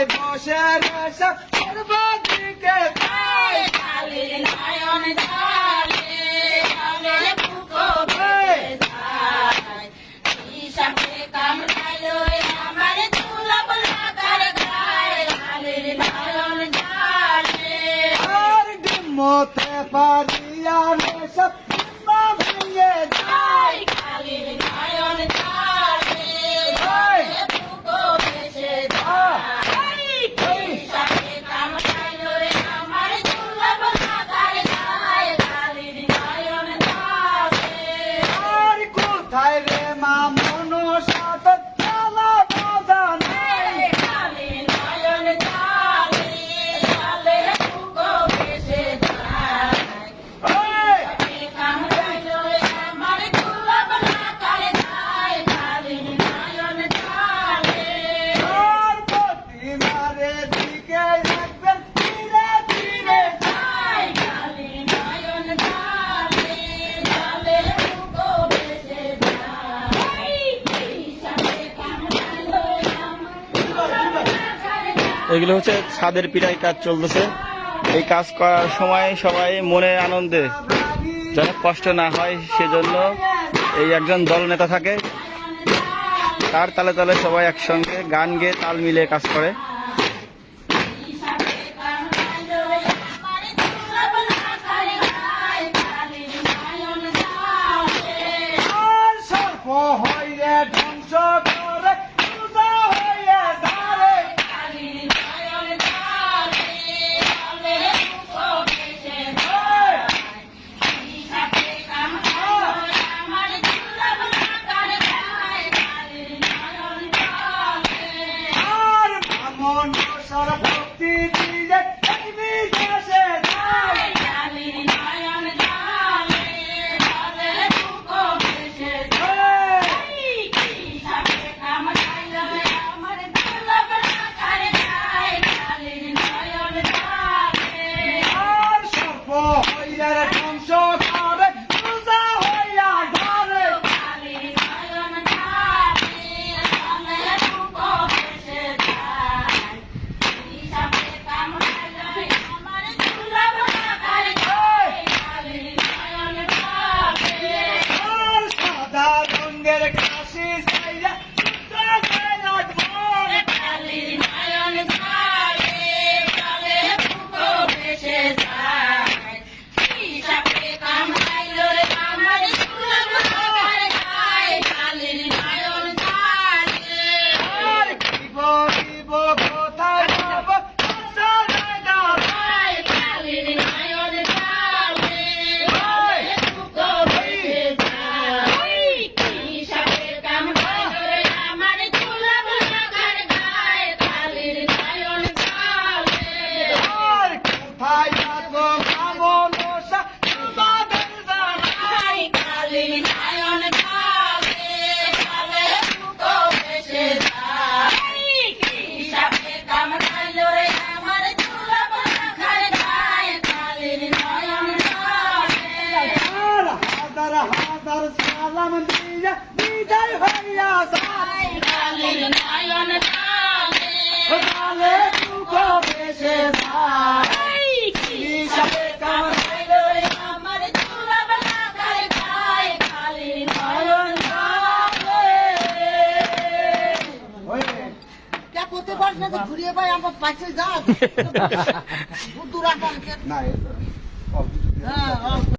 কোথায় বসে রেশা সর্বদিকে হায় কালির নয়ন জলে জলে বুকো ভেসে যায় হিসাবে কামড়াইলো আমার দুলভ লাগার গায়ে কালির নয়ন জলে আর ডিমতে পারিয়া রেশা ডিম্বা ভেঙে যায় হায় কালির নয়ন জলে হায় বুকো ভেসে যায় হিসাবে কামড়াইলো আমার দুলভ লাগার গায়ে কালির নয়ন জলে আর কোথায় রে মা মনসাত খেলা বাধা নাই কালির নয়ন জলে জলে বুকো ভেসে যায় এই, কামড়াইলো আমার দুলভ লাগার গায়ে কালির নয়ন জলে আর প্রতিমারে দিকে রাখবেন ধীরে ধীরে হায় কালির নয়ন জলে জলে বুকো ভেসে যায় হিসাবে কামড়াইলো আমার দুলভ লাগার গায়ে এগুলো হচ্ছে ছাদের পিটাই কাজ চলতেছে। এই কাজ করার সময় সবাই মনে আনন্দে যেন কষ্ট না হয় সেজন্য এই একজন দলনেতা থাকে, তার তালে তালে সবাই একসঙ্গে গান গেয়ে তাল মিলিয়ে কাজ করে। হিসাবে কামড়াইলো আমার দুলভ লাগার গায়ে কালির নয়ন জলে আর সর্প হইয়ে ধ্বংস করে পূজা হইয়ে ধারে কালির নয়ন জলে জলে বুকো ভেসে যায় হিসাবে কামড়াইলো আমার দুলভ লাগার গায়ে কালির নয়ন জলে আর ব্রাহ্মণ সর ভক্তি দিয়ে দেখবি দেশে যায় কালির নয়ন জলে জলে বুকো ভেসে এই, হিসাবে কামড়াইলো আমার দুলভ লাগার গায়ে কালির নয়ন জলে আর সর্প হইয়ে ধ্বংস করে পূজা হইয়া ধারে কালির নয়ন জলে জলে বুকো ভেসে যায় হিসাবে কামড়াইলো আমার দুলভ লাগার গায়ে কালির নয়ন জলে আর সাদা রঙের কাশি চাইয়া কালির নয়ন জলে জলে বুকো ভেসে যায় হিসাবে কামড়াইলো আমার দুলভ লাগার গায়ে কালির নয়ন জলে আর দিব কোথায় যাব হায় কালির নয়ন জলে জলে বুকো ভেসে যায় হিসাবে কামড়াইলো আমার দুলভ লাগার গায়ে কালির নয়ন জলে আর কোথায় যাব ভাবনসা তোমাদের জানা হায় কালির নয়ন জলে জলে বুকো ভেসে যায় হিসাবে কামড়াইলো আমার দুলভ লাগার গায়ে কালির নয়ন জলে আর হাজার হাজার সালাম দিয়ে বিদায় হইয়া যায় কালির নয়ন জলে গালে দুঃখ বেশে যায় হিসাবে কামড়াইলো আমার দুলভ লাগার গায়ে কালির নয়ন জলে क्या করতে পারছ না তো ঘুরিয়ে ভাই আমার পাশে যা দূর রাখ না হ্যাঁ